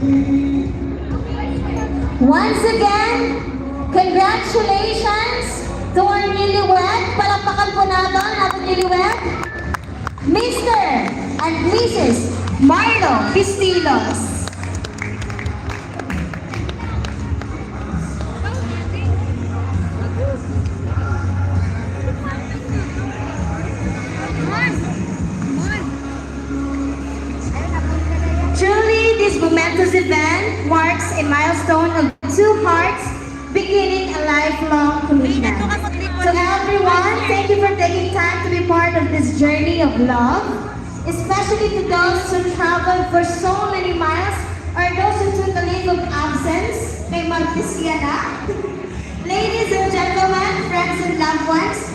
Once again, congratulations to our newlywed. Palakpakan po natin ating newlywed, Mr. and Mrs. Marlo Pistilos. Truly, this momentous event marks a milestone of two hearts beginning a lifelong commitment. To everyone, thank you for taking time to be part of this journey of love, especially to those who traveled for so many miles or those who took a leave of absence. May magtisya na. Ladies and gentlemen, friends and loved ones,